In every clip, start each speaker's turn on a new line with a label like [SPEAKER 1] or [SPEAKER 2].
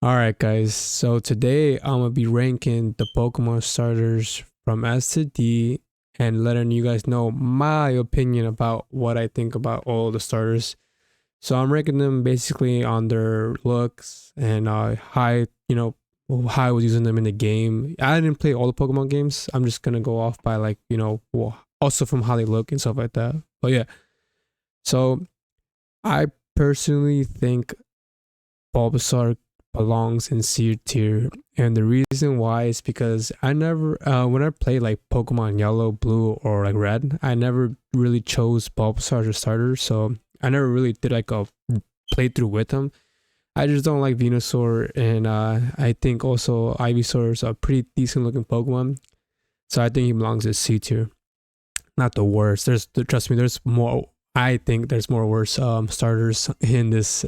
[SPEAKER 1] Alright guys, so today I'm gonna be ranking the Pokemon starters from S to D and letting you guys know my opinion about what I think about all the starters. So I'm ranking them basically on their looks and how I was using them in the game. I didn't play all the Pokemon games. I'm just gonna go off by also from how they look and stuff like that. But yeah, so I personally think Bulbasaur belongs in C tier, and the reason why is because I never, when I play like Pokemon Yellow, Blue, or like Red, I never really chose Bulbasaur as a starter, so I never really did like a playthrough with him. I just don't like Venusaur, and I think also Ivysaur is a pretty decent looking Pokemon, so I think he belongs in C tier. Not the worst. Trust me, there's more. I think there's more worse starters in this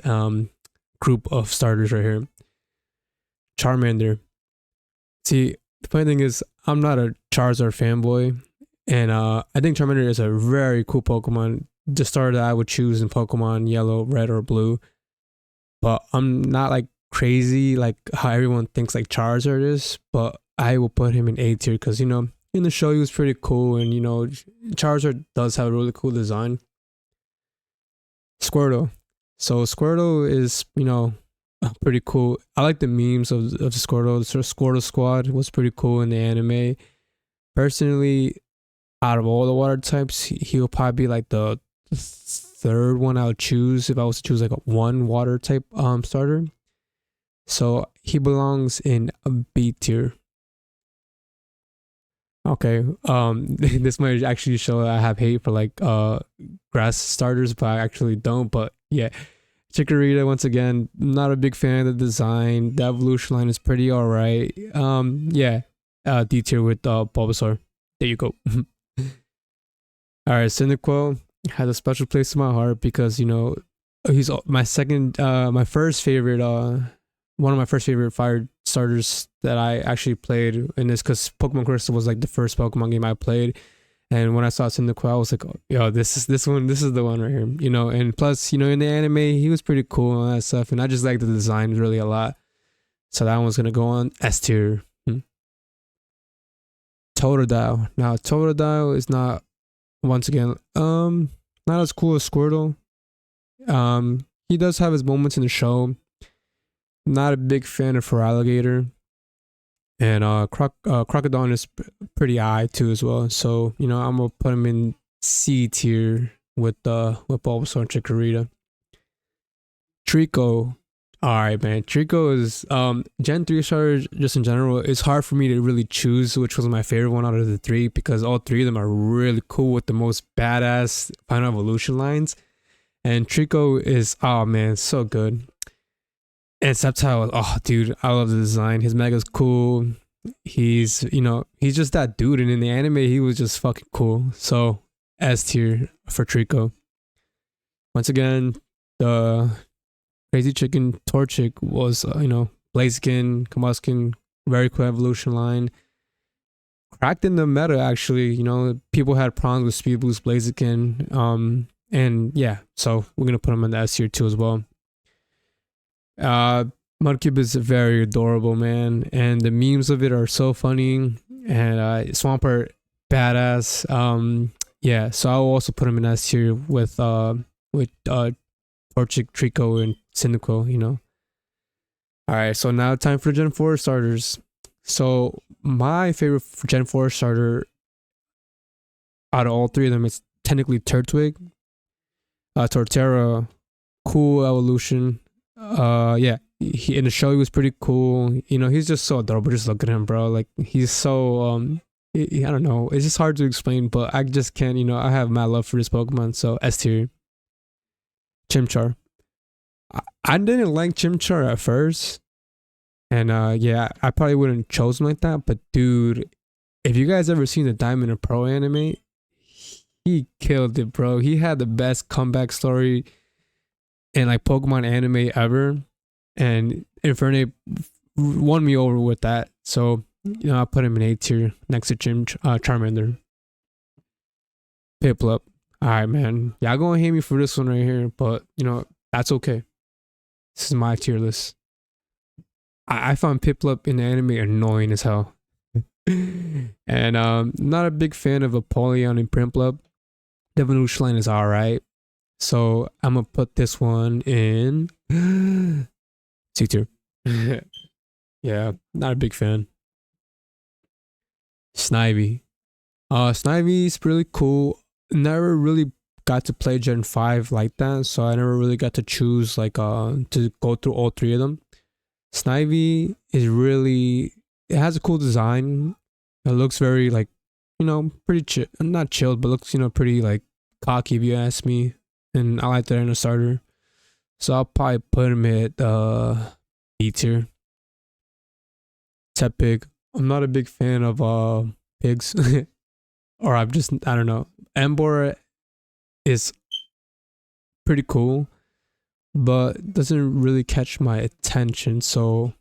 [SPEAKER 1] group of starters right here. Charmander. See, the funny thing is, I'm not a Charizard fanboy, and I think Charmander is a very cool Pokemon. The starter that I would choose in Pokemon Yellow, Red, or Blue. But I'm not like crazy like how everyone thinks like Charizard is. But I will put him in A tier because in the show he was pretty cool, and Charizard does have a really cool design. Squirtle. So Squirtle is pretty cool. I like the memes of the Squirtle. The sort of Squirtle Squad was pretty cool in the anime. Personally, out of all the water types, he'll probably be like the third one I would choose if I was to choose like a one water type starter. So he belongs in a B tier. Okay. This might actually show I have hate for like grass starters, but I actually don't. But yeah, Chikorita, once again, not a big fan of the design. The evolution line is pretty alright. Yeah, D tier with Bulbasaur. There you go. Alright, Cyndaquil has a special place in my heart because he's my first favorite one of my first favorite fire starters that I actually played in this because Pokemon Crystal was like the first Pokemon game I played. And when I saw Cyndaquil, I was like, oh, yo, this is the one right here. And plus, in the anime, he was pretty cool and that stuff. And I just like the design really a lot. So that one's gonna go on S tier. Totodile. Now Totodile is not once again, not as cool as Squirtle. He does have his moments in the show. Not a big fan of Feraligatr. And Crocodon is pretty high too as well. So I'm gonna put him in C tier with Bulbasaur and Chikorita. Trico, all right, man. Trico is Gen 3 starter just in general. It's hard for me to really choose which was my favorite one out of the three because all three of them are really cool with the most badass final evolution lines. And Trico is, oh man, so good. And Sceptile, oh dude, I love the design. His mega's cool. He's he's just that dude, and in the anime he was just fucking cool. So S tier for Trico. Once again, the Crazy Chicken Torchic was Blaziken, Combuskin, very cool evolution line. Cracked in the meta actually. People had problems with Speed Boost Blaziken. And yeah, so we're gonna put him in the S tier too as well. Mudkip is very adorable, man, and the memes of it are so funny. And Swampert, badass. Yeah, so I'll also put him in S tier with Torchic, Trico, and Cyndaquil. All right, so now time for Gen 4 starters. So my favorite Gen 4 starter out of all three of them is technically Turtwig. Torterra, cool evolution. Yeah, he in the show he was pretty cool. He's just so adorable. Just look at him, bro. Like he's so I don't know. It's just hard to explain, but I just can't. I have mad love for this Pokemon. So S tier. Chimchar. I didn't like Chimchar at first, and yeah, I probably wouldn't chose him like that. But dude, if you guys ever seen the Diamond and Pearl anime, he killed it, bro. He had the best comeback story in like Pokemon anime ever, and Infernape won me over with that. So I put him in A tier next to Charmander. Piplup. All right, man. Y'all gonna hate me for this one right here, but that's okay. This is my tier list. I found Piplup in the anime annoying as hell. And not a big fan of Apollyon and Prinplup. The evolution line is alright. So I'm gonna put this one in C tier. Yeah, not a big fan. Snivy. Snivy's pretty cool. Never really got to play Gen 5 like that, so I never really got to choose like to go through all three of them. Snivy is really, it has a cool design. It looks very like, pretty not chilled, but looks, pretty like cocky if you ask me. And I like that in a starter. So I'll probably put him at B tier. Tepig. I'm not a big fan of pigs. Or I don't know. Embor is pretty cool, but doesn't really catch my attention. So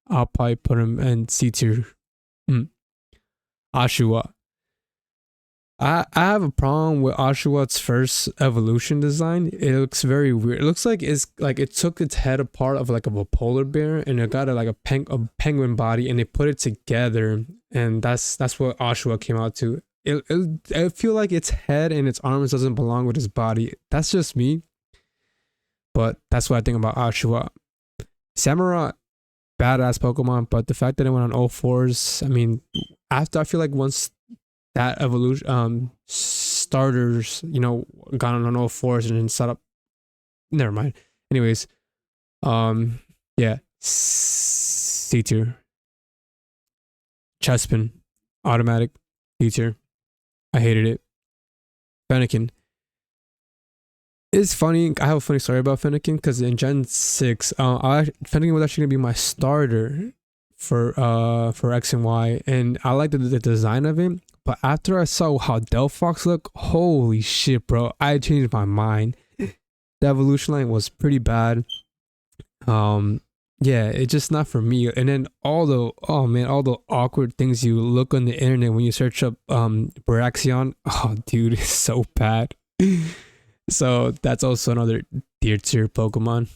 [SPEAKER 1] I'll probably put him in C tier. Ashua. I have a problem with Oshawa's first evolution design. It looks very weird. It looks like it took its head apart of a polar bear and it got a penguin body and they put it together, and that's what Oshawa came out to. I feel like its head and its arms doesn't belong with its body. That's just me, but that's what I think about Oshawa. Samurott, badass Pokemon, but the fact that it went on all fours, I mean, after I feel like once that evolution starters, got on all fours and then set up. Never mind. Anyways, yeah, C tier. Chespin, automatic, C tier. I hated it. Fennekin. It's funny. I have a funny story about Fennekin because in Gen 6, Fennekin was actually gonna be my starter for X and Y, and I liked the design of it. But after I saw how Delphox looked, holy shit, bro, I changed my mind. The evolution line was pretty bad. Yeah, it's just not for me. And then all the awkward things you look on the internet when you search up Braxion, oh dude, it's so bad. So that's also another tier Pokemon.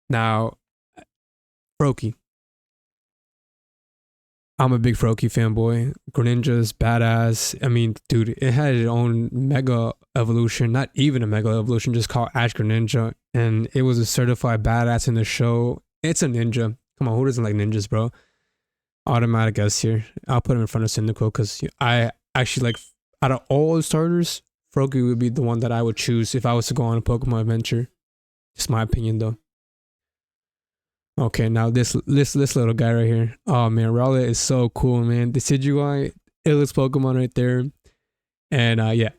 [SPEAKER 1] Now, Froakie. I'm a big Froakie fanboy. Greninja's badass. I mean, dude, it had its own mega evolution, not even a mega evolution, just called Ash Greninja. And it was a certified badass in the show. It's a ninja. Come on, who doesn't like ninjas, bro? Automatic S here. I'll put him in front of Cyndaquil because I actually like, out of all the starters, Froakie would be the one that I would choose if I was to go on a Pokemon adventure. Just my opinion, though. Okay, now this little guy right here. Oh man, Rowlet is so cool, man. The Decidueye, illest Pokemon right there. And yeah,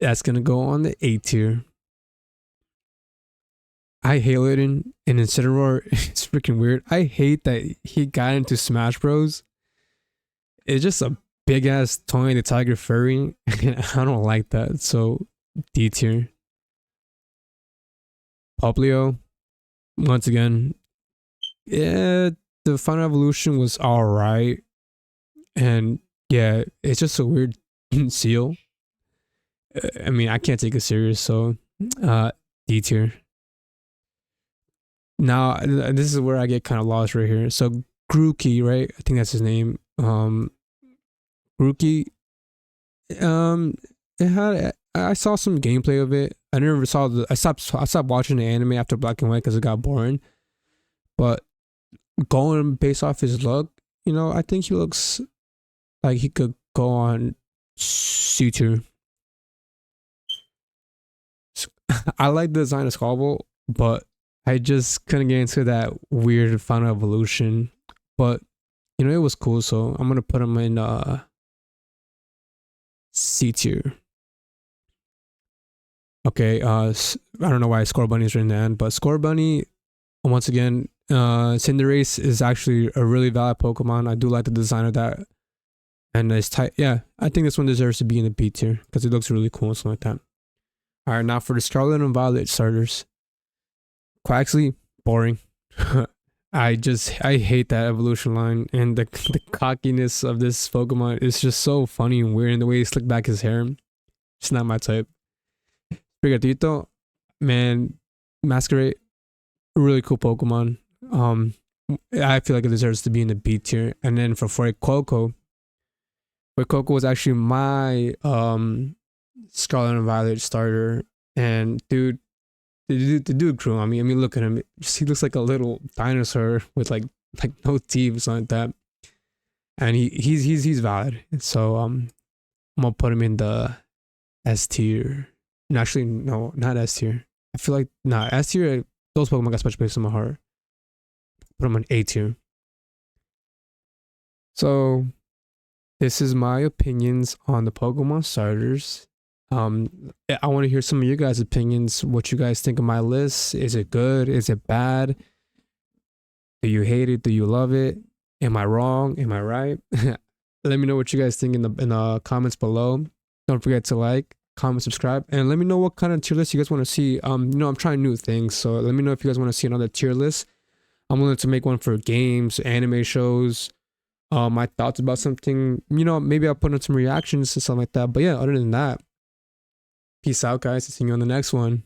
[SPEAKER 1] that's gonna go on the A tier. I hate Litten and Incineroar. It's freaking weird. I hate that he got into Smash Bros. It's just a big ass Tony the Tiger furry. I don't like that. So D tier. Poplio, once again, yeah, the final evolution was alright. And yeah, it's just a weird seal. I mean, I can't take it serious, so D tier. Now, this is where I get kind of lost right here. So Grookey, right? I think that's his name. Grookey. It had. I saw some gameplay of it. I never saw the. I stopped watching the anime after Black and White because it got boring. But going based off his look, I think he looks like he could go on C tier. I like the design of Scalble, but I just couldn't get into that weird final evolution. But it was cool, so I'm gonna put him in C tier. Okay, I don't know why Scorbunny is in the end, but Scorbunny, once again, Cinderace is actually a really valid Pokemon. I do like the design of that. And it's tight. Yeah, I think this one deserves to be in the B tier because it looks really cool and something like that. Alright, now for the Scarlet and Violet starters. Quaxly, boring. I hate that evolution line, and the cockiness of this Pokemon is just so funny and weird, and the way he slicked back his hair. It's not my type. Sprigatito, man, Masquerade, really cool Pokemon. I feel like it deserves to be in the B tier. And then for Coco was actually my Scarlet and Violet starter. And dude, the dude grew on me. I mean, look at him. He looks like a little dinosaur with like no teeth or something like that. And he's valid. So I'm gonna put him in the S tier. And actually, no, not S tier. I feel like S tier. Those Pokemon got special place in my heart. Put them on A tier. So this is my opinions on the Pokemon starters. I want to hear some of you guys' opinions. What you guys think of my list? Is it good? Is it bad? Do you hate it? Do you love it? Am I wrong? Am I right? Let me know what you guys think in the comments below. Don't forget to like, comment, subscribe, and let me know what kind of tier list you guys want to see. You know, I'm trying new things, so let me know if you guys want to see another tier list. I'm willing to make one for games, anime shows, my thoughts about something. You know, maybe I'll put on some reactions and stuff like that. But yeah, other than that, peace out, guys. See you on the next one.